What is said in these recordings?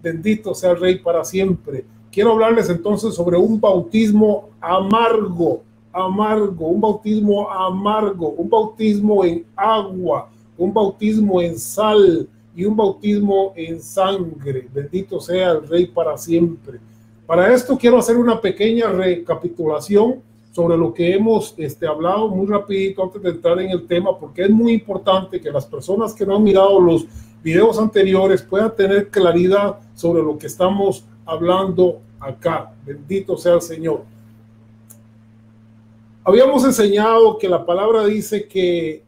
Bendito sea el Rey para siempre. Quiero hablarles entonces sobre un bautismo amargo, un bautismo amargo, un bautismo en agua, un bautismo en sal y un bautismo en sangre. Bendito sea el Rey para siempre. Para esto quiero hacer una pequeña recapitulación sobre lo que hemos hablado muy rapidito antes de entrar en el tema, porque es muy importante que las personas que no han mirado los videos anteriores puedan tener claridad sobre lo que estamos hablando acá. Bendito sea el Señor. Habíamos enseñado que la palabra dice que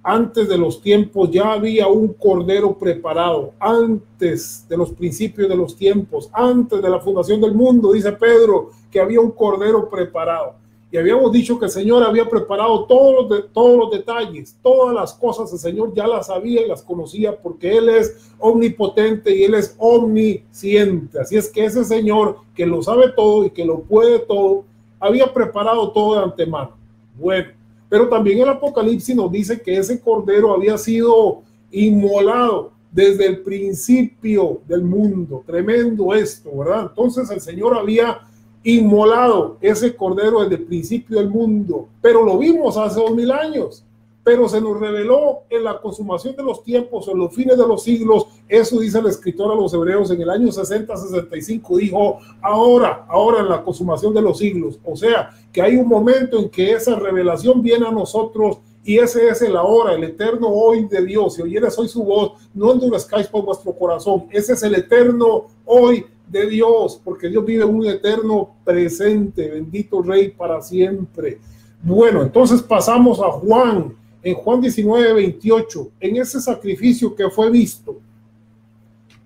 antes de los tiempos ya había un cordero preparado, antes de los principios de los tiempos, antes de la fundación del mundo, dice Pedro, que había un cordero preparado. Y habíamos dicho que el Señor había preparado todos los detalles, todas las cosas, el Señor ya las sabía y las conocía porque Él es omnipotente y Él es omnisciente. Así es que ese Señor que lo sabe todo y que lo puede todo, había preparado todo de antemano. Bueno, pero también el Apocalipsis nos dice que ese cordero había sido inmolado desde el principio del mundo. Tremendo esto, ¿verdad? Entonces el Señor había inmolado ese cordero desde el principio del mundo, pero lo vimos hace 2000 años, pero se nos reveló en la consumación de los tiempos, en los fines de los siglos. Eso dice el escritor a los Hebreos en el año 60-65, dijo ahora en la consumación de los siglos. O sea, que hay un momento en que esa revelación viene a nosotros y ese es el ahora, el eterno hoy de Dios. Si oyeres hoy su voz, no endurezcáis por vuestro corazón. Ese es el eterno hoy de Dios, porque Dios vive un eterno presente. Bendito Rey para siempre. Bueno, entonces pasamos a Juan. En Juan 19:28, en ese sacrificio que fue visto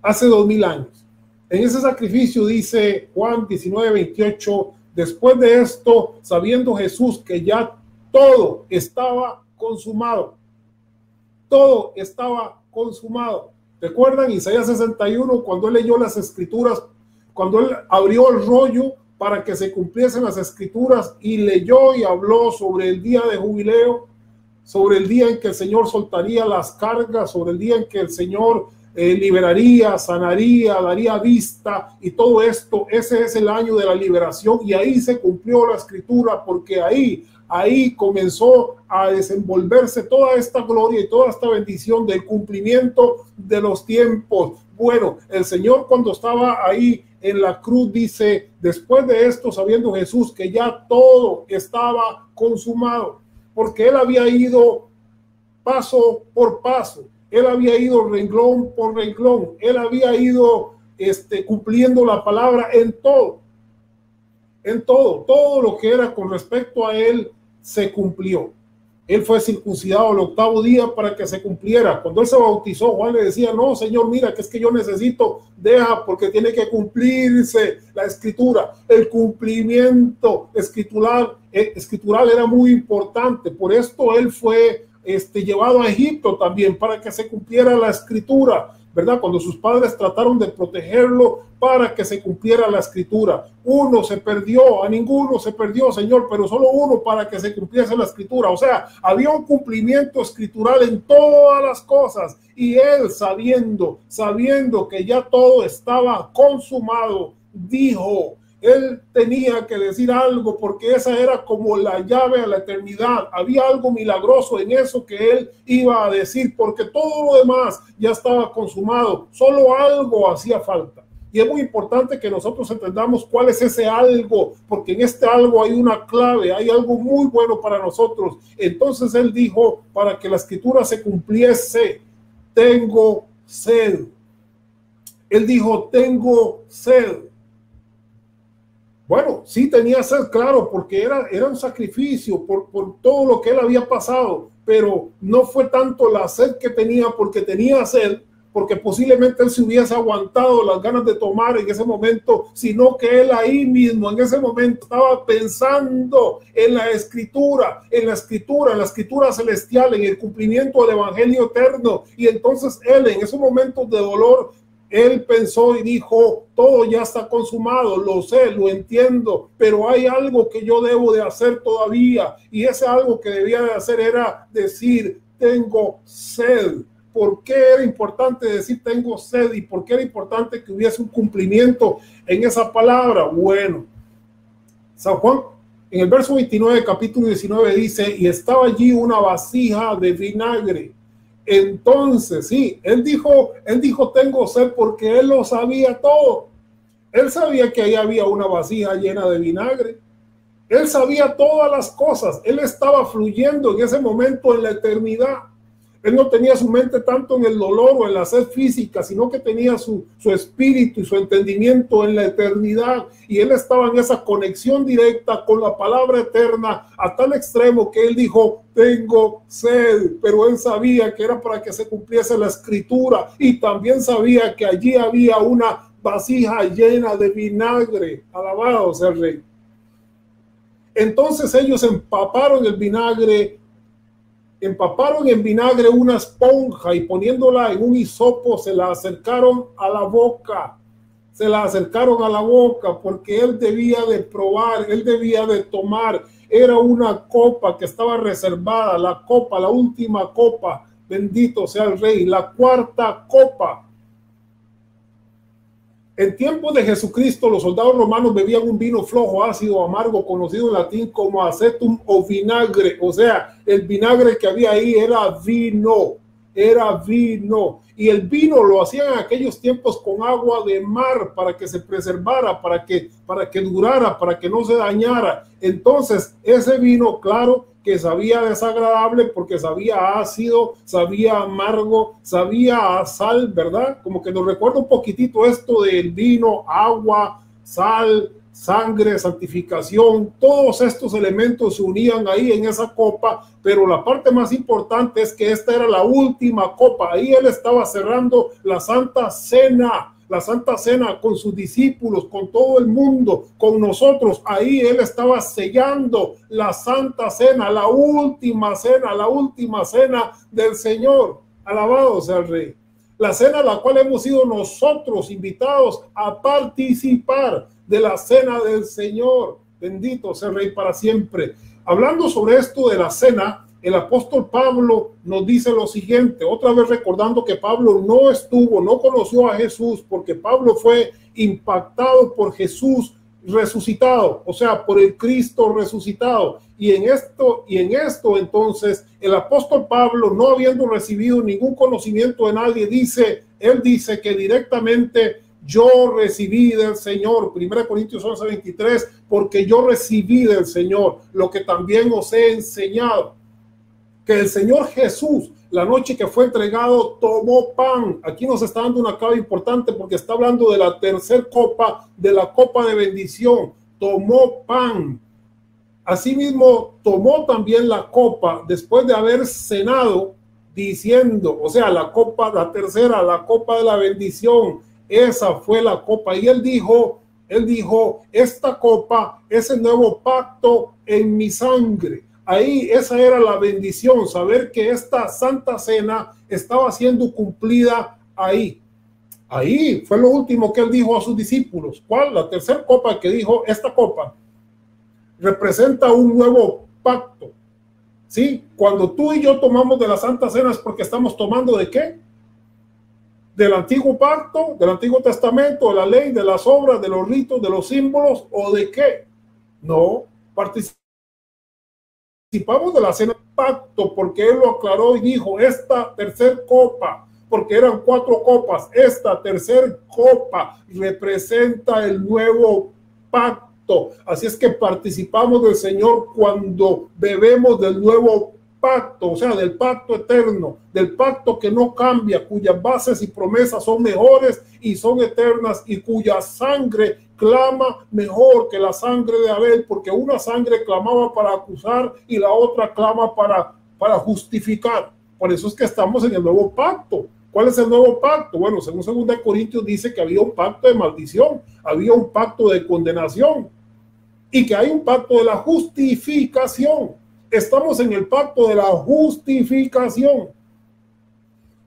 hace 2000 años. En ese sacrificio dice Juan 19:28, después de esto, sabiendo Jesús que ya todo estaba consumado. Todo estaba consumado. ¿Recuerdan Isaías 61 cuando él leyó las escrituras, cuando él abrió el rollo para que se cumpliesen las escrituras y leyó y habló sobre el día de jubileo? Sobre el día en que el Señor soltaría las cargas, sobre el día en que el Señor liberaría, sanaría, daría vista y todo esto. Ese es el año de la liberación y ahí se cumplió la escritura, porque ahí comenzó a desenvolverse toda esta gloria y toda esta bendición del cumplimiento de los tiempos. Bueno, el Señor cuando estaba ahí en la cruz dice, después de esto, sabiendo Jesús que ya todo estaba consumado, porque Él había ido paso por paso, Él había ido renglón por renglón, Él había ido cumpliendo la palabra en todo lo que era con respecto a Él se cumplió. Él fue circuncidado el 8º día para que se cumpliera. Cuando Él se bautizó, Juan le decía, no, Señor, mira, que es que yo necesito, deja, porque tiene que cumplirse la escritura. El cumplimiento escritural era muy importante. Por esto Él fue llevado a Egipto también, para que se cumpliera la escritura, ¿verdad? Cuando sus padres trataron de protegerlo para que se cumpliera la escritura. Uno se perdió, a ninguno se perdió, Señor, pero solo uno para que se cumpliese la escritura. O sea, había un cumplimiento escritural en todas las cosas y Él sabiendo que ya todo estaba consumado, dijo, Él tenía que decir algo porque esa era como la llave a la eternidad. Había algo milagroso en eso que Él iba a decir, porque todo lo demás ya estaba consumado. Solo algo hacía falta. Y es muy importante que nosotros entendamos cuál es ese algo, porque en este algo hay una clave, hay algo muy bueno para nosotros. Entonces Él dijo, para que la escritura se cumpliese, tengo sed. Él dijo, tengo sed. Bueno, sí tenía sed, claro, porque era un sacrificio por todo lo que Él había pasado, pero no fue tanto la sed que tenía porque tenía sed, porque posiblemente Él se hubiese aguantado las ganas de tomar en ese momento, sino que Él ahí mismo, en ese momento, estaba pensando en la escritura celestial, en el cumplimiento del evangelio eterno. Y entonces Él, en esos momentos de dolor, Él pensó y dijo, todo ya está consumado, lo sé, lo entiendo, pero hay algo que yo debo de hacer todavía. Y ese algo que debía de hacer era decir, tengo sed. por qué era importante decir tengo sed y por qué era importante que hubiese un cumplimiento en esa palabra. Bueno, San Juan, en el verso 29, capítulo 19, dice, y estaba allí una vasija de vinagre. Entonces, sí, él dijo, tengo sed porque él lo sabía todo. Él sabía que ahí había una vasija llena de vinagre. Él sabía todas las cosas. Él estaba fluyendo en ese momento en la eternidad. Él no tenía su mente tanto en el dolor o en la sed física, sino que tenía su espíritu y su entendimiento en la eternidad. Y él estaba en esa conexión directa con la palabra eterna a tal extremo que él dijo, tengo sed. Pero él sabía que era para que se cumpliese la escritura y también sabía que allí había una vasija llena de vinagre. Alabado sea el Rey. Entonces ellos empaparon en vinagre una esponja y poniéndola en un hisopo se la acercaron a la boca. Porque él debía de probar, él debía de tomar. Era una copa que estaba reservada, la última copa, bendito sea el Rey, la cuarta copa. En tiempos de Jesucristo, los soldados romanos bebían un vino flojo, ácido o amargo, conocido en latín como acetum o vinagre. O sea, el vinagre que había ahí era vino. Y el vino lo hacían en aquellos tiempos con agua de mar para que se preservara, para que durara, para que no se dañara. Entonces, ese vino, claro, que sabía desagradable porque sabía ácido, sabía amargo, sabía a sal, ¿verdad? Como que nos recuerda un poquitito esto del vino, agua, sal, sangre, santificación. Todos estos elementos se unían ahí en esa copa, pero la parte más importante es que esta era la última copa. Ahí él estaba cerrando la Santa Cena. La Santa Cena con sus discípulos, con todo el mundo, con nosotros. Ahí él estaba sellando la Santa Cena, la última cena del Señor. Alabado sea el Rey. La cena a la cual hemos sido nosotros invitados a participar de la cena del Señor. Bendito sea el Rey para siempre. Hablando sobre esto de la cena, el apóstol Pablo nos dice lo siguiente, otra vez recordando que Pablo no conoció a Jesús, porque Pablo fue impactado por Jesús resucitado, o sea, por el Cristo resucitado. Y en esto entonces el apóstol Pablo, no habiendo recibido ningún conocimiento de nadie, él dice que directamente yo recibí del Señor, 1 Corintios 11:23, porque yo recibí del Señor lo que también os he enseñado, que el Señor Jesús, la noche que fue entregado, tomó pan. Aquí nos está dando una clave importante porque está hablando de la tercera copa, de la copa de bendición. Tomó pan. Asimismo, tomó también la copa después de haber cenado, diciendo, o sea, la tercera, la copa de la bendición, esa fue la copa. Y él dijo, esta copa es el nuevo pacto en mi sangre. Ahí esa era la bendición, saber que esta Santa Cena estaba siendo cumplida ahí. Ahí fue lo último que él dijo a sus discípulos. ¿Cuál? La tercera copa que dijo, esta copa representa un nuevo pacto. ¿Sí? Cuando tú y yo tomamos de la Santa Cena es porque estamos tomando ¿de qué? Del antiguo pacto, del Antiguo Testamento, de la ley, de las obras, de los ritos, de los símbolos, ¿o de qué? No, participamos de la cena pacto porque él lo aclaró y dijo, esta tercera copa, porque eran 4 copas, esta tercera copa representa el nuevo pacto. Así es que participamos del Señor cuando bebemos del nuevo pacto, o sea, del pacto eterno, del pacto que no cambia, cuyas bases y promesas son mejores y son eternas y cuya sangre clama mejor que la sangre de Abel, porque una sangre clamaba para acusar y la otra clama para justificar. Por eso es que estamos en el nuevo pacto. ¿Cuál es el nuevo pacto? Bueno, según 2 Corintios dice que había un pacto de maldición, había un pacto de condenación y que hay un pacto de la justificación. Estamos en el pacto de la justificación.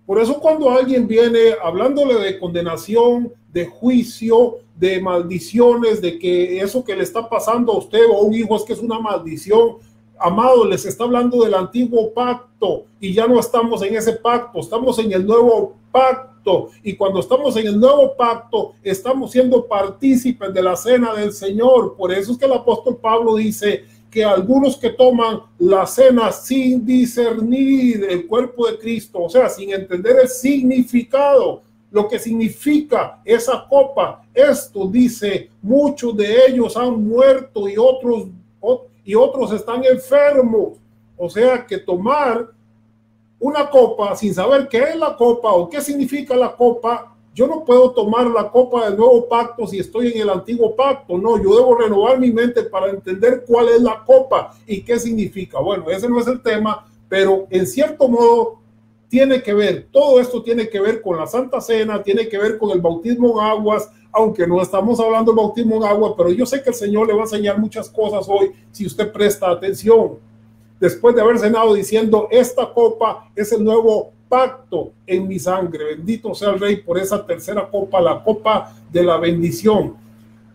Por eso cuando alguien viene hablándole de condenación, de juicio, de maldiciones, de que eso que le está pasando a usted o a un hijo es que es una maldición, Amado, les está hablando del antiguo pacto y ya no estamos en ese pacto, estamos en el nuevo pacto. Y cuando estamos en el nuevo pacto, estamos siendo partícipes de la cena del Señor. Por eso es que el apóstol Pablo dice que algunos que toman la cena sin discernir el cuerpo de Cristo, o sea, sin entender el significado, lo que significa esa copa, esto dice, muchos de ellos han muerto y otros están enfermos. O sea que tomar una copa sin saber qué es la copa o qué significa la copa, yo no puedo tomar la copa del nuevo pacto si estoy en el antiguo pacto. No, yo debo renovar mi mente para entender cuál es la copa y qué significa. Bueno, ese no es el tema, pero en cierto modo tiene que ver, todo esto tiene que ver con la Santa Cena, tiene que ver con el bautismo en aguas, aunque no estamos hablando del bautismo en agua, pero yo sé que el Señor le va a enseñar muchas cosas hoy si usted presta atención. Después de haber cenado diciendo, esta copa es el nuevo pacto en mi sangre. Bendito sea el Rey por esa tercera copa, la copa de la bendición.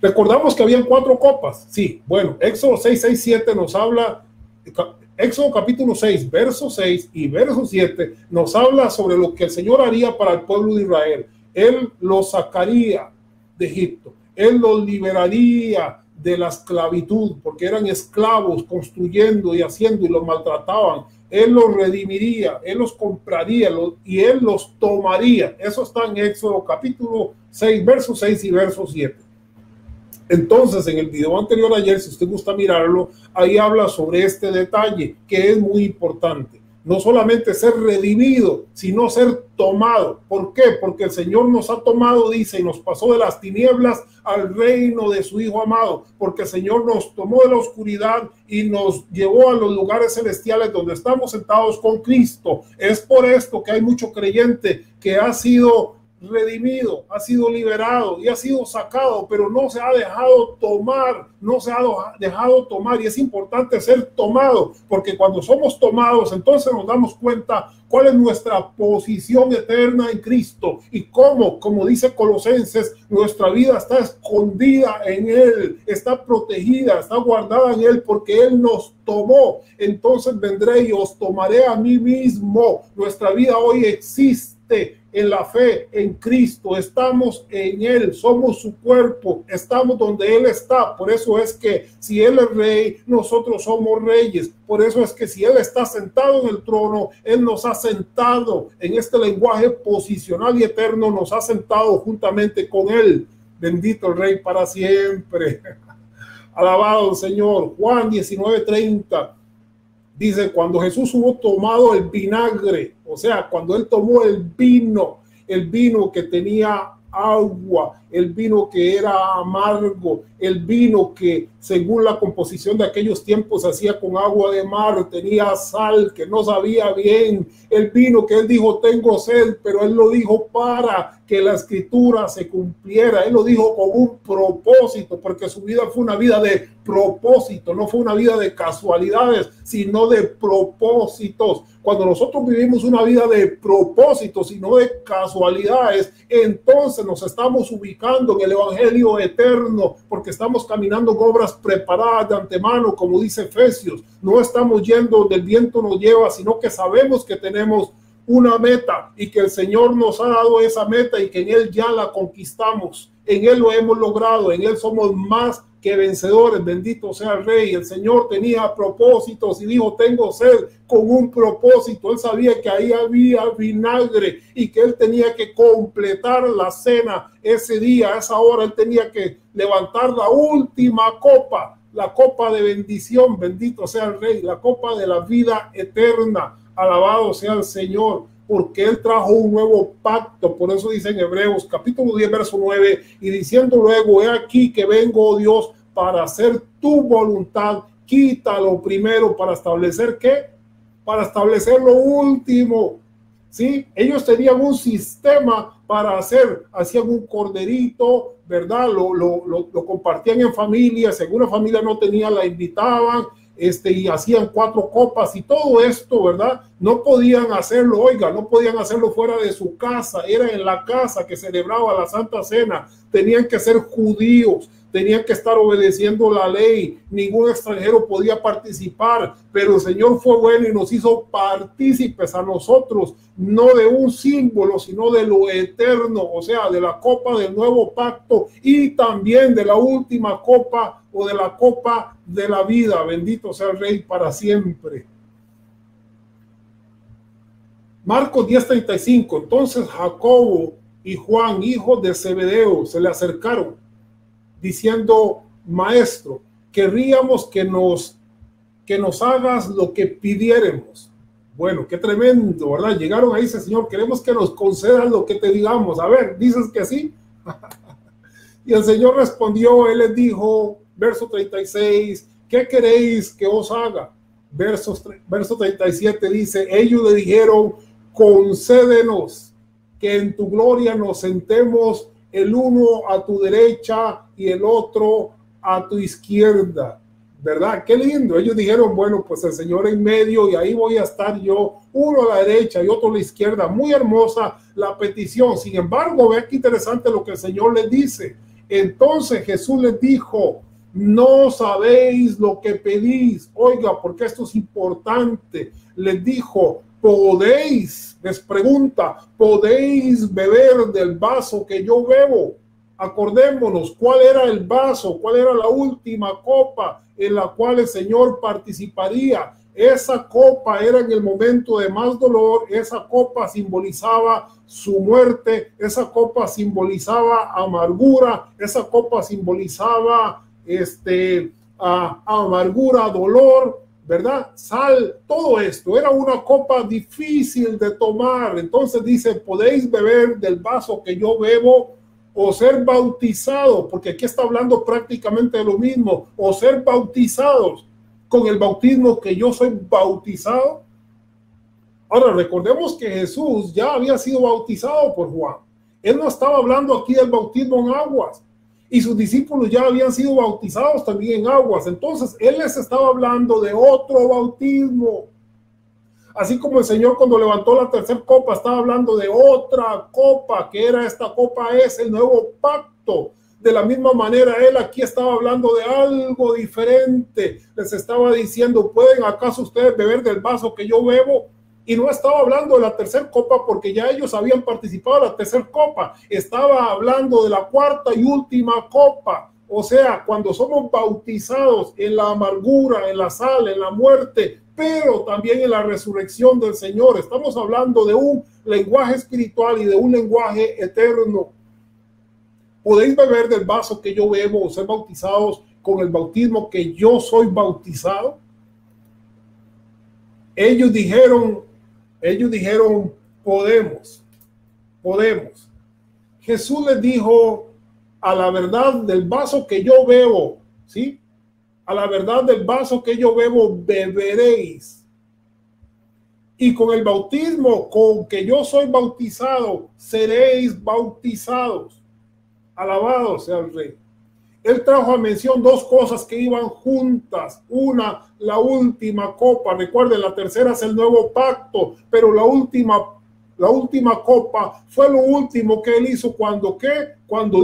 Recordamos que habían 4 copas. Sí, bueno, Éxodo 6, 6, 7 nos habla, Éxodo capítulo 6, verso 6 y verso 7 nos habla sobre lo que el Señor haría para el pueblo de Israel. Él los sacaría de Egipto. Él los liberaría de la esclavitud, porque eran esclavos construyendo y haciendo y los maltrataban. Él los redimiría, Él los compraría y Él los tomaría. Eso está en Éxodo capítulo 6, verso 6 y verso 7. Entonces, en el video anterior ayer, si usted gusta mirarlo, ahí habla sobre este detalle que es muy importante. No solamente ser redimido, sino ser tomado. ¿Por qué? Porque el Señor nos ha tomado, dice, y nos pasó de las tinieblas al reino de su Hijo amado. Porque el Señor nos tomó de la oscuridad y nos llevó a los lugares celestiales donde estamos sentados con Cristo. Es por esto que hay mucho creyente que ha sido redimido, ha sido liberado y ha sido sacado, pero no se ha dejado tomar, no se ha dejado tomar, y es importante ser tomado, porque cuando somos tomados, entonces nos damos cuenta cuál es nuestra posición eterna en Cristo y cómo, como dice Colosenses, nuestra vida está escondida en Él, está protegida, está guardada en Él, porque Él nos tomó. Entonces vendré y os tomaré a mí mismo. Nuestra vida hoy existe en la fe en Cristo, estamos en Él, somos su cuerpo, estamos donde Él está. Por eso es que si Él es rey, nosotros somos reyes. Por eso es que si Él está sentado en el trono, Él nos ha sentado en este lenguaje posicional y eterno, nos ha sentado juntamente con Él. Bendito el Rey para siempre. Alabado el Señor. Juan 19:30. Dice, cuando Jesús hubo tomado el vinagre, o sea, cuando Él tomó el vino que tenía agua, el vino que era amargo, el vino que según la composición de aquellos tiempos se hacía con agua de mar, tenía sal que no sabía bien, el vino que Él dijo tengo sed, pero Él lo dijo para que la escritura se cumpliera. Él lo dijo con un propósito, porque su vida fue una vida de propósito, no fue una vida de casualidades, sino de propósitos. Cuando nosotros vivimos una vida de propósitos y no de casualidades, entonces nos estamos ubicando en el evangelio eterno, porque estamos caminando con obras preparadas de antemano, como dice Efesios. No estamos yendo donde el viento nos lleva, sino que sabemos que tenemos una meta y que el Señor nos ha dado esa meta y que en Él ya la conquistamos, en Él lo hemos logrado, en Él somos más que vencedores. Bendito sea el Rey. El Señor tenía propósitos y dijo tengo sed con un propósito. Él sabía que ahí había vinagre y que Él tenía que completar la cena ese día, a esa hora. Él tenía que levantar la última copa, la copa de bendición. Bendito sea el Rey, la copa de la vida eterna. Alabado sea el Señor, porque Él trajo un nuevo pacto. Por eso dice en Hebreos capítulo 10 verso 9, y diciendo luego, he aquí que vengo, oh Dios, para hacer tu voluntad. Quítalo primero para establecer ¿qué? Para establecer lo último. ¿Sí? Ellos tenían un sistema para hacer, hacían un corderito, ¿verdad? Lo compartían en familia, si alguna familia no tenía, la invitaban, y hacían 4 copas y todo esto, ¿verdad? No podían hacerlo, oiga, no podían hacerlo fuera de su casa, era en la casa que celebraba la Santa Cena, tenían que ser judíos, tenían que estar obedeciendo la ley, ningún extranjero podía participar, pero el Señor fue bueno y nos hizo partícipes a nosotros, no de un símbolo, sino de lo eterno, o sea, de la copa del nuevo pacto y también de la última copa o de la copa de la vida. Bendito sea el Rey para siempre. Marcos 10:35. Entonces Jacobo y Juan, hijos de Zebedeo, se le acercaron diciendo: Maestro, querríamos que nos hagas lo que pidiéramos. Bueno, qué tremendo, ¿verdad? Llegaron ahí, dice: Señor, queremos que nos concedas lo que te digamos. A ver, ¿dices que sí? Y el Señor respondió, Él les dijo, verso 36, ¿qué queréis que os haga? Verso 37 dice, ellos le dijeron, concédenos que en tu gloria nos sentemos el uno a tu derecha y el otro a tu izquierda. ¿Verdad? Qué lindo. Ellos dijeron, bueno, pues el Señor en medio y ahí voy a estar yo, uno a la derecha y otro a la izquierda. Muy hermosa la petición. Sin embargo, vean qué interesante lo que el Señor les dice. Entonces Jesús les dijo, no sabéis lo que pedís. Oiga, porque esto es importante. Les dijo, podéis, les pregunta, podéis beber del vaso que yo bebo. Acordémonos cuál era el vaso, cuál era la última copa en la cual el Señor participaría. Esa copa era en el momento de más dolor, esa copa simbolizaba su muerte, esa copa simbolizaba amargura, esa copa simbolizaba amargura, dolor, ¿verdad? Sal, todo esto. Era una copa difícil de tomar. Entonces dice, podéis beber del vaso que yo bebo, o ser bautizado, porque aquí está hablando prácticamente de lo mismo, o ser bautizados con el bautismo que yo soy bautizado. Ahora, recordemos que Jesús ya había sido bautizado por Juan. Él no estaba hablando aquí del bautismo en aguas, y sus discípulos ya habían sido bautizados también en aguas. Entonces, él les estaba hablando de otro bautismo. Así como el Señor cuando levantó la tercera copa estaba hablando de otra copa, que era esta copa, es el nuevo pacto. De la misma manera, Él aquí estaba hablando de algo diferente. Les estaba diciendo, ¿pueden acaso ustedes beber del vaso que yo bebo? Y no estaba hablando de la tercera copa porque ya ellos habían participado en la tercera copa. Estaba hablando de la cuarta y última copa. O sea, cuando somos bautizados en la amargura, en la sal, en la muerte, pero también en la resurrección del Señor. Estamos hablando de un lenguaje espiritual y de un lenguaje eterno. Podéis beber del vaso que yo bebo o ser bautizados con el bautismo que yo soy bautizado. Ellos dijeron, podemos. Jesús les dijo, a la verdad del vaso que yo bebo, ¿sí? A la verdad del vaso que yo bebo, beberéis. Y con el bautismo con que yo soy bautizado, seréis bautizados. Alabado sea el Rey. Él trajo a mención dos cosas que iban juntas. Una, la última copa. Recuerden, la tercera es el nuevo pacto, pero la última copa fue lo último que él hizo cuando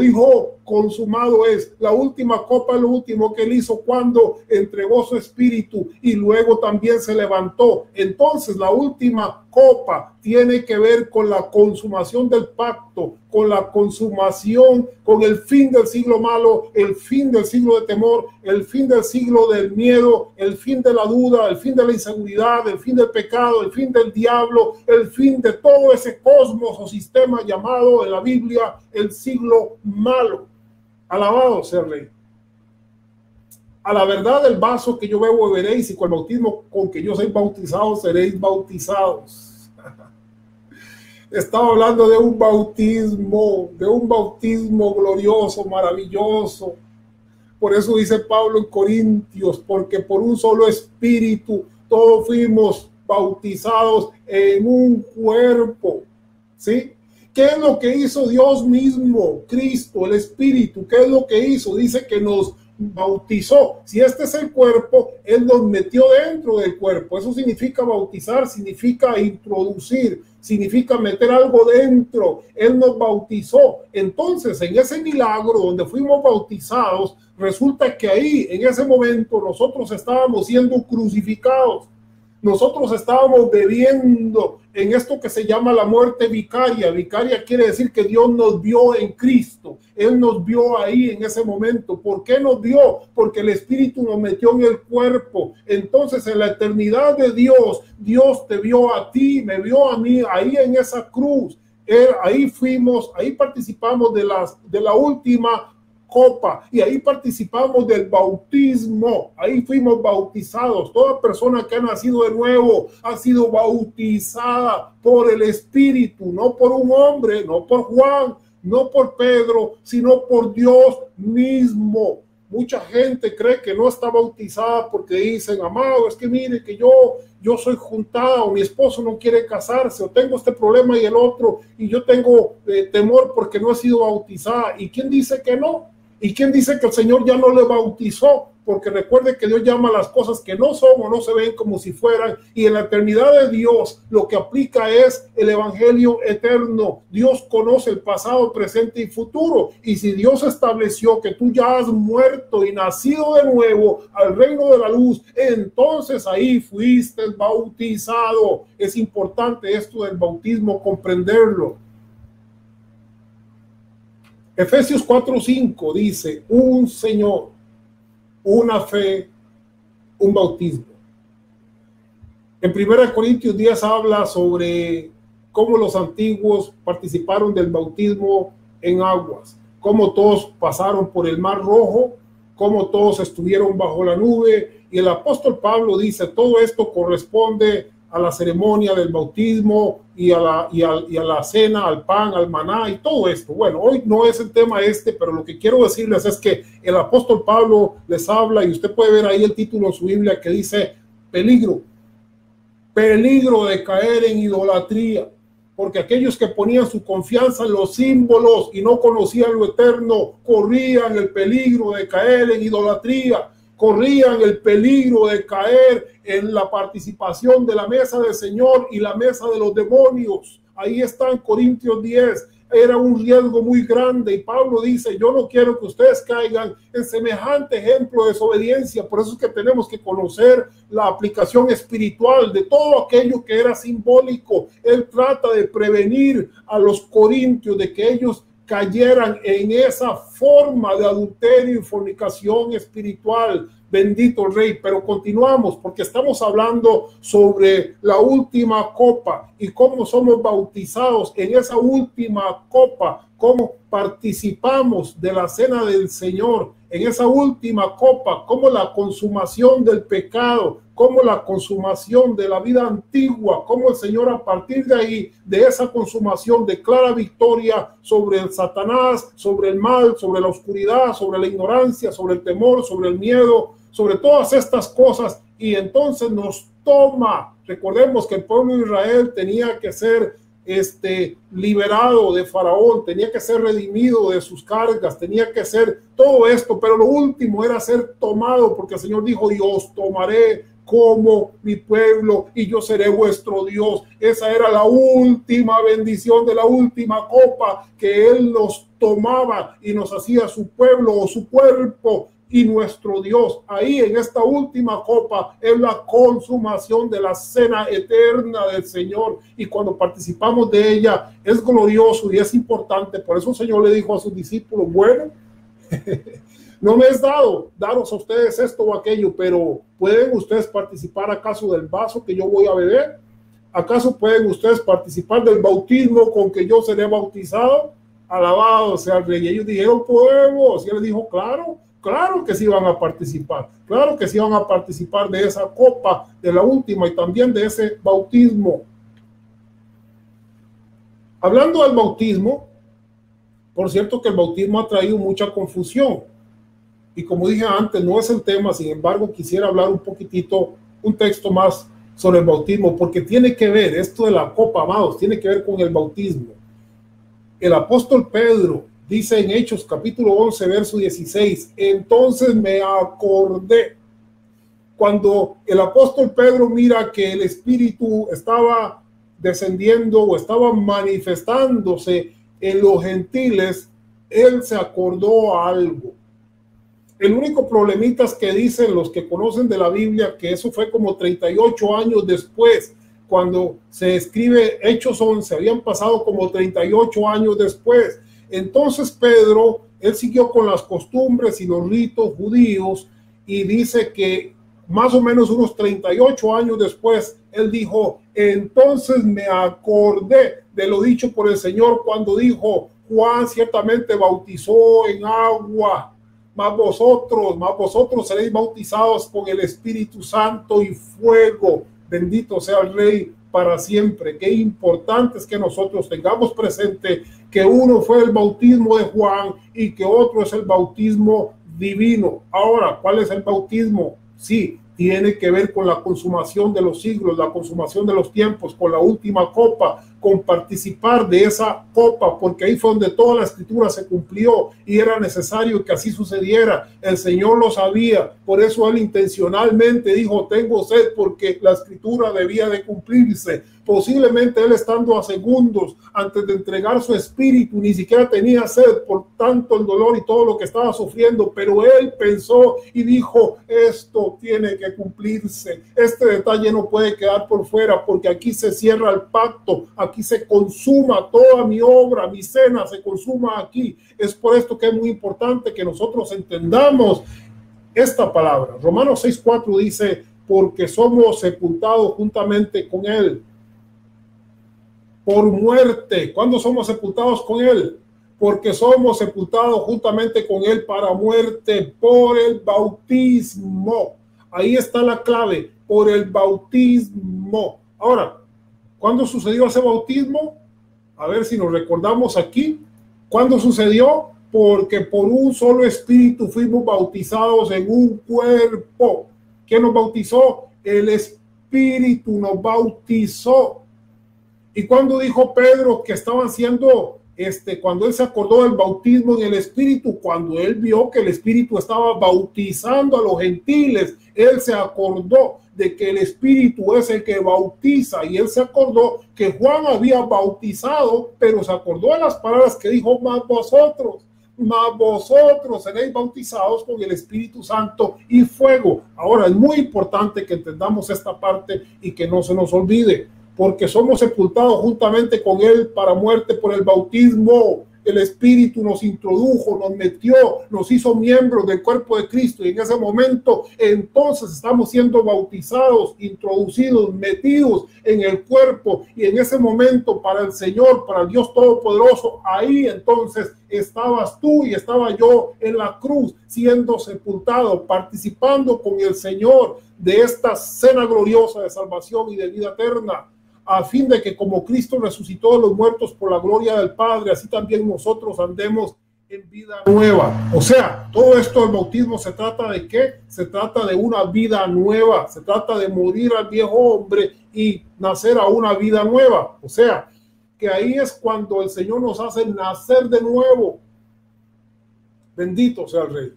dijo consumado es. La última copa es lo último que él hizo cuando entregó su espíritu y luego también se levantó. Entonces la última copa tiene que ver con la consumación del pacto, con la consumación, con el fin del siglo malo, el fin del siglo de temor, el fin del siglo del miedo, el fin de la duda, el fin de la inseguridad, el fin del pecado, el fin del diablo, el fin de todo ese cosmos o sistema llamado en la Biblia el siglo malo. Alabado sea el Rey. A la verdad del vaso que yo bebo beberéis, y con el bautismo con que yo soy bautizado seréis bautizados. Estaba hablando de un bautismo glorioso, maravilloso. Por eso dice Pablo en Corintios, porque por un solo espíritu todos fuimos bautizados en un cuerpo. ¿Sí? ¿Qué es lo que hizo Dios mismo? Cristo, el Espíritu, ¿qué es lo que hizo? Dice que nos bautizó. Si este es el cuerpo, Él nos metió dentro del cuerpo. Eso significa bautizar, significa introducir, significa meter algo dentro. Él nos bautizó. Entonces, en ese milagro donde fuimos bautizados, resulta que ahí, en ese momento, nosotros estábamos siendo crucificados. Nosotros estábamos bebiendo en esto que se llama la muerte vicaria. Vicaria quiere decir que Dios nos vio en Cristo. Él nos vio ahí en ese momento. ¿Por qué nos vio? Porque el Espíritu nos metió en el cuerpo. Entonces, en la eternidad de Dios, Dios te vio a ti, me vio a mí, ahí en esa cruz. Ahí fuimos, ahí participamos de la última copa, y ahí participamos del bautismo. Ahí fuimos bautizados. Toda persona que ha nacido de nuevo ha sido bautizada por el Espíritu, no por un hombre, no por Juan, no por Pedro, sino por Dios mismo. Mucha gente cree que no está bautizada porque dicen: amado, es que mire que yo soy juntada, o mi esposo no quiere casarse, o tengo este problema y el otro, y yo tengo temor porque no he sido bautizada. ¿Y quién dice que no? ¿Y quién dice que el Señor ya no le bautizó? Porque recuerde que Dios llama las cosas que no son o no se ven como si fueran. Y en la eternidad de Dios lo que aplica es el evangelio eterno. Dios conoce el pasado, presente y futuro. Y si Dios estableció que tú ya has muerto y nacido de nuevo al reino de la luz, entonces ahí fuiste bautizado. Es importante esto del bautismo, comprenderlo. Efesios 4:5 dice: un Señor, una fe, un bautismo. En 1 Corintios 10 habla sobre cómo los antiguos participaron del bautismo en aguas, cómo todos pasaron por el Mar Rojo, cómo todos estuvieron bajo la nube. Y el apóstol Pablo dice: todo esto corresponde a la ceremonia del bautismo y a la cena, al pan, al maná y todo esto. Bueno, hoy no es el tema pero lo que quiero decirles es que el apóstol Pablo les habla, y usted puede ver ahí el título en su Biblia que dice: peligro de caer en idolatría, porque aquellos que ponían su confianza en los símbolos y no conocían lo eterno, corrían el peligro de caer en idolatría. Corrían el peligro de caer en la participación de la mesa del Señor y la mesa de los demonios. Ahí está en Corintios 10. Era un riesgo muy grande, y Pablo dice: yo no quiero que ustedes caigan en semejante ejemplo de desobediencia. Por eso es que tenemos que conocer la aplicación espiritual de todo aquello que era simbólico. Él trata de prevenir a los corintios de que ellos cayeran en esa forma de adulterio y fornicación espiritual. Bendito Rey. Pero continuamos, porque estamos hablando sobre la última copa y cómo somos bautizados en esa última copa, cómo participamos de la cena del Señor en esa última copa, como la consumación del pecado, como la consumación de la vida antigua, como el Señor a partir de ahí, de esa consumación, declara victoria sobre el Satanás, sobre el mal, sobre la oscuridad, sobre la ignorancia, sobre el temor, sobre el miedo, sobre todas estas cosas. Y entonces nos toma. Recordemos que el pueblo de Israel tenía que ser liberado de Faraón, tenía que ser redimido de sus cargas, tenía que ser todo esto, pero lo último era ser tomado, porque el Señor dijo: y os tomaré como mi pueblo y yo seré vuestro Dios. Esa era la última bendición de la última copa, que Él nos tomaba y nos hacía su pueblo o su cuerpo y nuestro Dios. Ahí en esta última copa es la consumación de la cena eterna del Señor, y cuando participamos de ella es glorioso y es importante. Por eso el Señor le dijo a sus discípulos: bueno, no me es dado daros a ustedes esto o aquello, pero ¿pueden ustedes participar acaso del vaso que yo voy a beber? ¿Acaso pueden ustedes participar del bautismo con que yo seré bautizado? Alabado sea el Rey. Y ellos dijeron: podemos. Y él dijo: claro que sí van a participar, claro que sí van a participar de esa copa, de la última, y también de ese bautismo. Hablando del bautismo, por cierto que el bautismo ha traído mucha confusión, y como dije antes, no es el tema. Sin embargo, quisiera hablar un poquitito, un texto más sobre el bautismo, porque tiene que ver, esto de la copa, amados, tiene que ver con el bautismo. El apóstol Pedro Dice en Hechos capítulo 11, verso 16, entonces me acordé. Cuando el apóstol Pedro mira que el Espíritu estaba descendiendo o estaba manifestándose en los gentiles, él se acordó algo. El único problemita es que dicen los que conocen de la Biblia que eso fue como 38 años después. Cuando se escribe Hechos 11, habían pasado como 38 años después. Entonces Pedro, él siguió con las costumbres y los ritos judíos y dice que más o menos unos 38 años después, él dijo, entonces me acordé de lo dicho por el Señor cuando dijo, Juan ciertamente bautizó en agua, mas vosotros seréis bautizados con el Espíritu Santo y fuego. Bendito sea el Rey para siempre. Qué importante es que nosotros tengamos presente que uno fue el bautismo de Juan y que otro es el bautismo divino. Ahora, ¿cuál es el bautismo? Sí, tiene que ver con la consumación de los siglos, la consumación de los tiempos, con la última copa, con participar de esa copa, porque ahí fue donde toda la escritura se cumplió y era necesario que así sucediera. El Señor lo sabía, por eso él intencionalmente dijo, tengo sed, porque la escritura debía de cumplirse. Posiblemente él estando a segundos antes de entregar su espíritu, ni siquiera tenía sed por tanto el dolor y todo lo que estaba sufriendo, pero él pensó y dijo, esto tiene que cumplirse. Este detalle no puede quedar por fuera, porque aquí se cierra el pacto, aquí se consuma toda mi obra, mi cena se consuma aquí. Es por esto que es muy importante que nosotros entendamos esta palabra. Romanos 6:4 dice, porque somos sepultados juntamente con él por muerte. ¿Cuándo somos sepultados con él? Porque somos sepultados juntamente con él para muerte por el bautismo. Ahí está la clave, por el bautismo. Ahora, ¿cuándo sucedió ese bautismo? A ver si nos recordamos aquí. ¿Cuándo sucedió? Porque por un solo espíritu fuimos bautizados en un cuerpo. ¿Quién nos bautizó? El Espíritu nos bautizó. Y cuando dijo Pedro que estaban siendo, cuando él se acordó del bautismo en el Espíritu, cuando él vio que el Espíritu estaba bautizando a los gentiles, él se acordó de que el Espíritu es el que bautiza, y él se acordó que Juan había bautizado, pero se acordó de las palabras que dijo, mas vosotros seréis bautizados con el Espíritu Santo y fuego. Ahora es muy importante que entendamos esta parte y que no se nos olvide, porque somos sepultados juntamente con él para muerte por el bautismo. El Espíritu nos introdujo, nos metió, nos hizo miembros del cuerpo de Cristo, y en ese momento entonces estamos siendo bautizados, introducidos, metidos en el cuerpo, y en ese momento para el Señor, para el Dios Todopoderoso, ahí entonces estabas tú y estaba yo en la cruz siendo sepultado, participando con el Señor de esta cena gloriosa de salvación y de vida eterna, a fin de que como Cristo resucitó de los muertos por la gloria del Padre, así también nosotros andemos en vida nueva. O sea, todo esto del bautismo se trata de ¿qué? Se trata de una vida nueva, se trata de morir al viejo hombre y nacer a una vida nueva. O sea, que ahí es cuando el Señor nos hace nacer de nuevo. Bendito sea el Rey.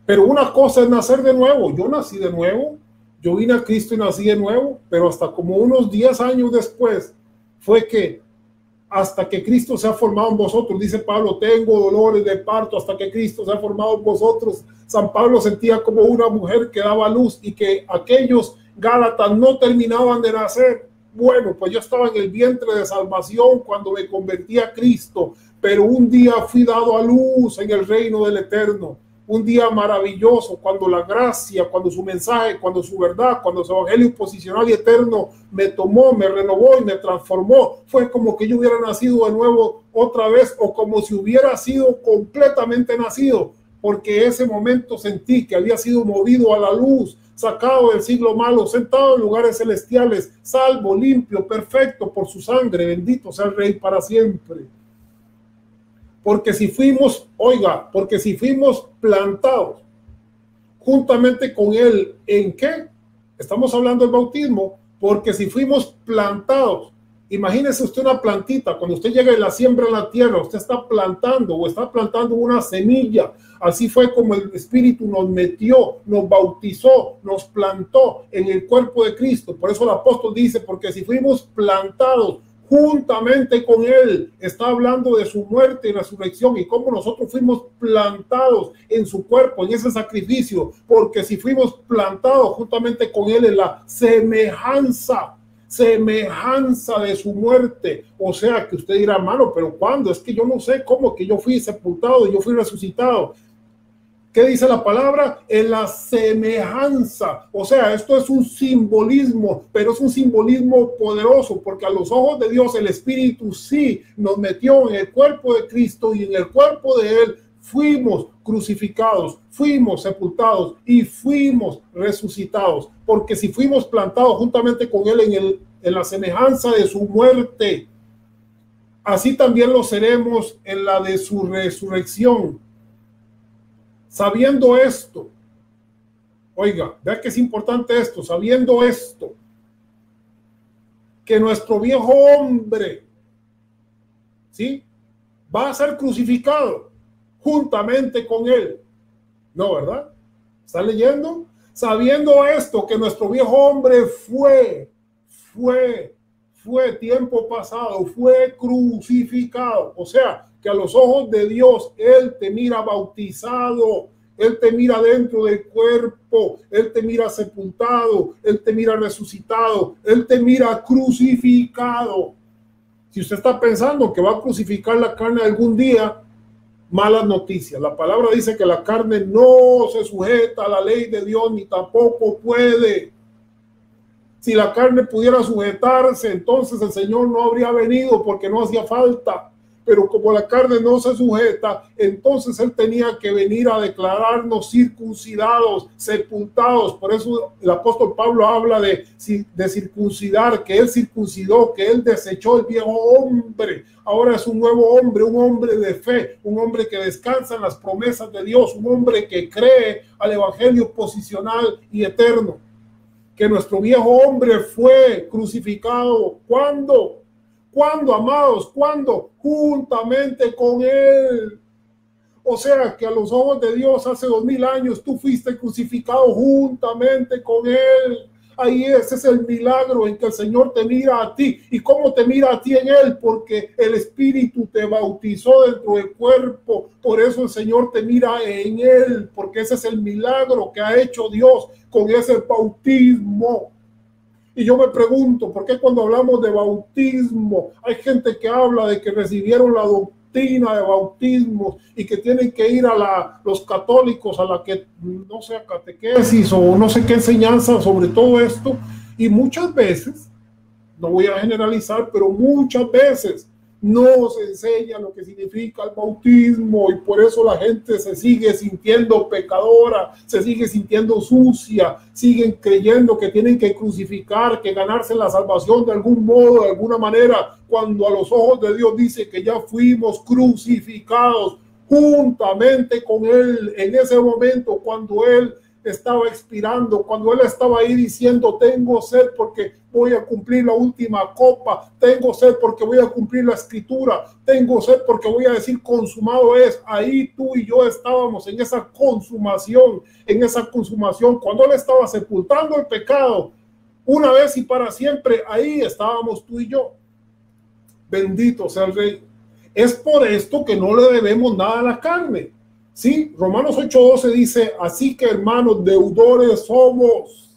Pero una cosa es nacer de nuevo. Yo nací de nuevo. Yo vine a Cristo y nací de nuevo, pero hasta como unos 10 años después fue que hasta que Cristo se ha formado en vosotros, dice Pablo, tengo dolores de parto hasta que Cristo se ha formado en vosotros. San Pablo sentía como una mujer que daba luz y que aquellos Gálatas no terminaban de nacer. Bueno, pues yo estaba en el vientre de salvación cuando me convertí a Cristo, pero un día fui dado a luz en el reino del Eterno. Un día maravilloso, cuando la gracia, cuando su mensaje, cuando su verdad, cuando su evangelio posicional y eterno me tomó, me renovó y me transformó. Fue como que yo hubiera nacido de nuevo otra vez, o como si hubiera sido completamente nacido, porque ese momento sentí que había sido movido a la luz, sacado del siglo malo, sentado en lugares celestiales, salvo, limpio, perfecto por su sangre. Bendito sea el Rey para siempre. Porque si fuimos, porque si fuimos plantados juntamente con él, ¿en qué? Estamos hablando del bautismo, porque si fuimos plantados Imagínese usted una plantita, cuando usted llega y la siembra en la tierra, usted está plantando o está plantando una semilla. Así fue como el Espíritu nos metió, nos bautizó, nos plantó en el cuerpo de Cristo. Por eso el apóstol dice, porque si fuimos plantados juntamente con Él, está hablando de su muerte y resurrección y cómo nosotros fuimos plantados en su cuerpo, en ese sacrificio, porque si fuimos plantados juntamente con Él en la semejanza de su muerte. O sea que usted dirá, hermano, pero ¿cuándo? Es que yo no sé cómo que yo fui sepultado, yo fui resucitado. ¿Qué dice la palabra? En la semejanza. O sea, esto es un simbolismo, pero es un simbolismo poderoso, porque a los ojos de Dios el Espíritu sí nos metió en el cuerpo de Cristo y en el cuerpo de Él fuimos crucificados, fuimos sepultados y fuimos resucitados, porque si fuimos plantados juntamente con Él en la semejanza de su muerte, así también lo seremos en la de su resurrección. Sabiendo esto, oiga, vea que es importante esto, sabiendo esto, que nuestro viejo hombre, ¿sí?, va a ser crucificado juntamente con Él. No, ¿verdad? ¿Está leyendo? Sabiendo esto, que nuestro viejo hombre fue tiempo pasado, fue crucificado. O sea, que a los ojos de Dios, Él te mira bautizado, Él te mira dentro del cuerpo, Él te mira sepultado, Él te mira resucitado, Él te mira crucificado. Si usted está pensando que va a crucificar la carne algún día, malas noticias. La palabra dice que la carne no se sujeta a la ley de Dios, ni tampoco puede. Si la carne pudiera sujetarse, entonces el Señor no habría venido porque no hacía falta. Pero como la carne no se sujeta, entonces Él tenía que venir a declararnos circuncidados, sepultados. Por eso el apóstol Pablo habla de circuncidar, que Él circuncidó, que Él desechó el viejo hombre. Ahora es un nuevo hombre, un hombre de fe, un hombre que descansa en las promesas de Dios, un hombre que cree al evangelio posicional y eterno. Que nuestro viejo hombre fue crucificado. ¿Cuándo? ¿Cuándo, amados? ¿Cuándo? Juntamente con Él. O sea que a los ojos de Dios hace 2000 años tú fuiste crucificado juntamente con Él. Ahí ese es el milagro en que el Señor te mira a ti. ¿Y cómo te mira a ti en Él? Porque el Espíritu te bautizó dentro del cuerpo. Por eso el Señor te mira en Él, porque ese es el milagro que ha hecho Dios con ese bautismo. Y yo me pregunto, ¿por qué cuando hablamos de bautismo hay gente que habla de que recibieron la doctrina de bautismo y que tienen que ir a los católicos a la que, no sé, catequesis o no sé qué enseñanza sobre todo esto? Y muchas veces, no voy a generalizar, pero muchas veces no se enseña lo que significa el bautismo y por eso la gente se sigue sintiendo pecadora, se sigue sintiendo sucia, siguen creyendo que tienen que crucificar, que ganarse la salvación de algún modo, de alguna manera, cuando a los ojos de Dios dice que ya fuimos crucificados juntamente con Él en ese momento cuando Él estaba expirando, cuando Él estaba ahí diciendo tengo sed porque voy a cumplir la última copa, tengo sed porque voy a cumplir la escritura, tengo sed porque voy a decir consumado es. Ahí tú y yo estábamos en esa consumación, cuando Él estaba sepultando el pecado una vez y para siempre, ahí estábamos tú y yo. Bendito sea el Rey. Es por esto que no le debemos nada a la carne. Sí, Romanos 8:12 dice, así que hermanos, deudores somos,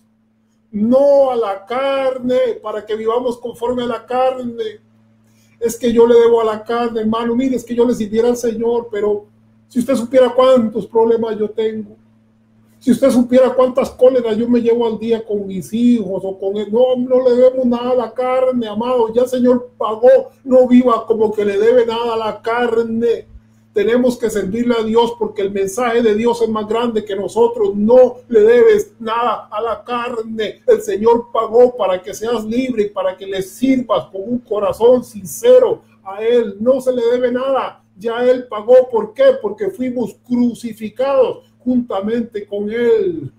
no a la carne, para que vivamos conforme a la carne. Es que yo le debo a la carne, hermano, mire, es que yo le sirviera al Señor, pero si usted supiera cuántos problemas yo tengo, si usted supiera cuántas cóleras yo me llevo al día con mis hijos o con él, no le debemos nada a la carne, amado, ya el Señor pagó, no viva como que le debe nada a la carne. Tenemos que servirle a Dios porque el mensaje de Dios es más grande que nosotros. No le debes nada a la carne. El Señor pagó para que seas libre y para que le sirvas con un corazón sincero a Él. No se le debe nada. Ya Él pagó. ¿Por qué? Porque fuimos crucificados juntamente con Él.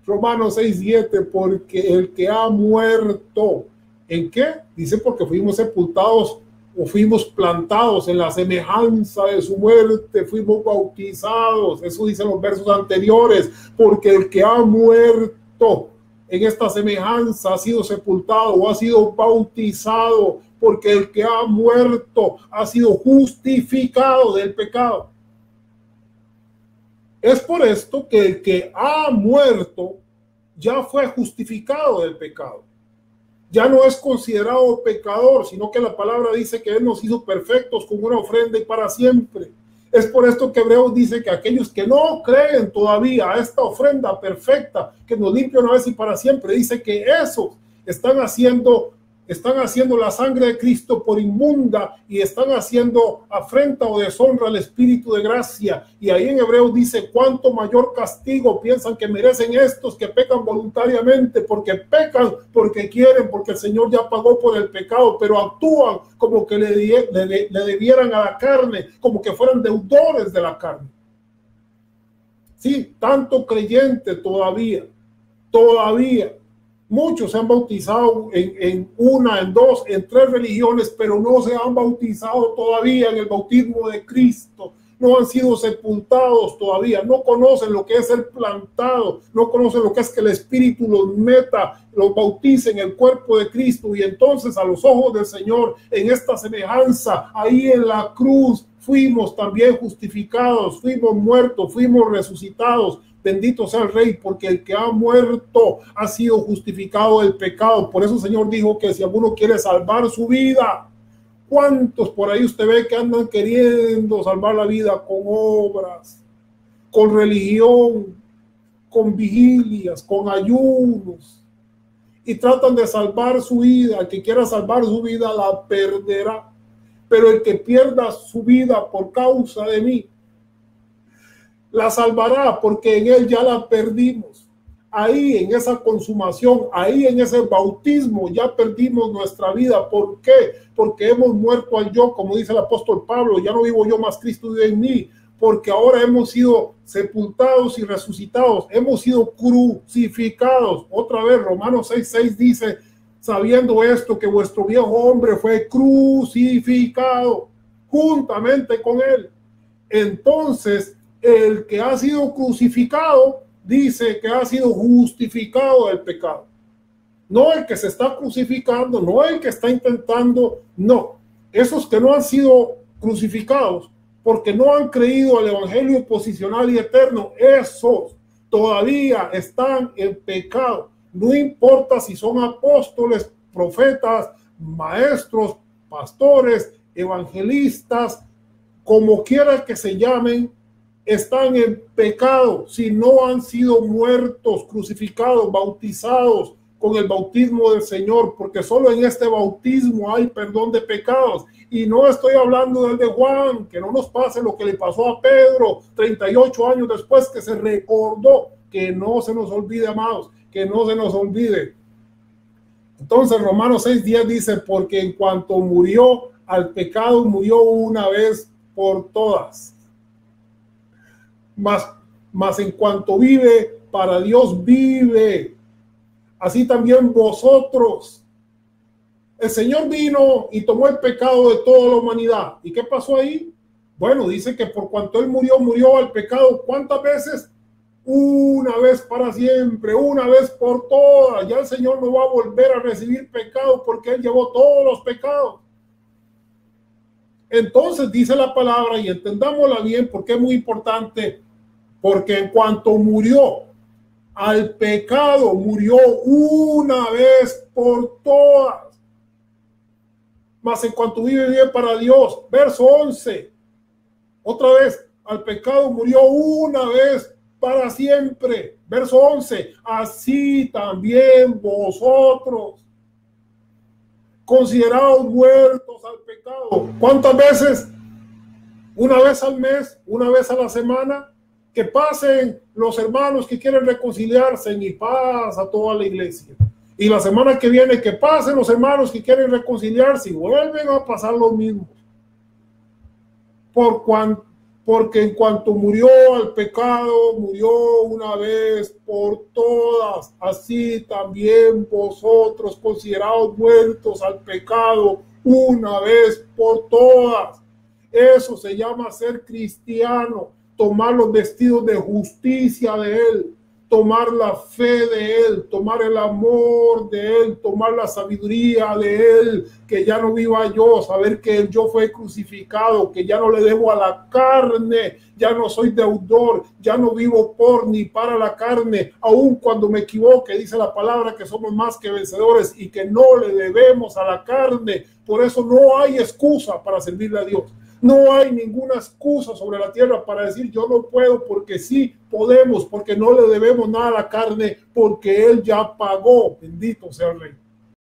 Romanos 6:7, porque el que ha muerto ¿En qué? Dice porque fuimos sepultados o fuimos plantados en la semejanza de su muerte, fuimos bautizados. Eso dicen los versos anteriores, porque el que ha muerto en esta semejanza ha sido sepultado o ha sido bautizado, porque el que ha muerto ha sido justificado del pecado. Es por esto que el que ha muerto ya fue justificado del pecado. Ya no es considerado pecador, sino que la palabra dice que Él nos hizo perfectos con una ofrenda y para siempre. Es por esto que Hebreos dice que aquellos que no creen todavía a esta ofrenda perfecta que nos limpia una vez y para siempre, dice que esos están haciendo la sangre de Cristo por inmunda y están haciendo afrenta o deshonra al Espíritu de gracia. Y ahí en Hebreos dice cuánto mayor castigo piensan que merecen estos que pecan voluntariamente, porque pecan porque quieren, porque el Señor ya pagó por el pecado, pero actúan como que le debieran a la carne, como que fueran deudores de la carne. Sí, tanto creyente todavía. Muchos se han bautizado en una, en dos, en tres religiones, pero no se han bautizado todavía en el bautismo de Cristo. No han sido sepultados todavía. No conocen lo que es el plantado. No conocen lo que es que el Espíritu los meta, los bautice en el cuerpo de Cristo. Y entonces a los ojos del Señor, en esta semejanza, ahí en la cruz, fuimos también justificados, fuimos muertos, fuimos resucitados. Bendito sea el Rey, porque el que ha muerto ha sido justificado del pecado. Por eso el Señor dijo que si alguno quiere salvar su vida, ¿cuántos por ahí usted ve que andan queriendo salvar la vida con obras, con religión, con vigilias, con ayunos? Y tratan de salvar su vida. El que quiera salvar su vida la perderá. Pero el que pierda su vida por causa de mí, la salvará, porque en Él ya la perdimos. Ahí en esa consumación, ahí en ese bautismo ya perdimos nuestra vida. ¿Por qué? Porque hemos muerto al yo, como dice el apóstol Pablo, ya no vivo yo, más Cristo vive en mí. Porque ahora hemos sido sepultados y resucitados, hemos sido crucificados. Otra vez Romanos 6:6 dice, sabiendo esto, que vuestro viejo hombre fue crucificado juntamente con Él. Entonces, el que ha sido crucificado dice que ha sido justificado del pecado. No el que se está crucificando, no el que está intentando, no. Esos que no han sido crucificados porque no han creído al evangelio posicional y eterno, esos todavía están en pecado. No importa si son apóstoles, profetas, maestros, pastores, evangelistas, como quiera que se llamen, están en pecado si no han sido muertos, crucificados, bautizados con el bautismo del Señor, porque solo en este bautismo hay perdón de pecados. Y no estoy hablando del de Juan, que no nos pase lo que le pasó a Pedro 38 años después, que se recordó. Que no se nos olvide, amados, que no se nos olvide. Entonces Romanos 6:10 dice, porque en cuanto murió al pecado, murió una vez por todas. Mas en cuanto vive, para Dios vive. Así también vosotros. El Señor vino y tomó el pecado de toda la humanidad. ¿Y qué pasó ahí? Bueno, dice que por cuanto Él murió, murió al pecado. ¿Cuántas veces? Una vez para siempre, una vez por todas. Ya el Señor no va a volver a recibir pecado porque Él llevó todos los pecados. Entonces dice la palabra, y entendámosla bien porque es muy importante, porque en cuanto murió al pecado, murió una vez por todas. Mas en cuanto vive bien para Dios, verso 11, otra vez, al pecado murió una vez para siempre. Verso 11, así también vosotros, considerados muertos al pecado. ¿Cuántas veces? Una vez al mes, una vez a la semana. Que pasen los hermanos que quieren reconciliarse y paz a toda la iglesia. Y la semana que viene que pasen los hermanos que quieren reconciliarse y vuelven a pasar lo mismo. porque en cuanto murió al pecado, murió una vez por todas, así también vosotros considerados muertos al pecado una vez por todas. Eso se llama ser cristiano, tomar los vestidos de justicia de Él, tomar la fe de Él, tomar el amor de Él, tomar la sabiduría de Él, que ya no viva yo, saber que el yo fue crucificado, que ya no le debo a la carne, ya no soy deudor, ya no vivo por ni para la carne, aun cuando me equivoque, dice la palabra que somos más que vencedores y que no le debemos a la carne. Por eso no hay excusa para servirle a Dios. No hay ninguna excusa sobre la tierra para decir yo no puedo, porque sí podemos, porque no le debemos nada a la carne, porque Él ya pagó. Bendito sea el Rey.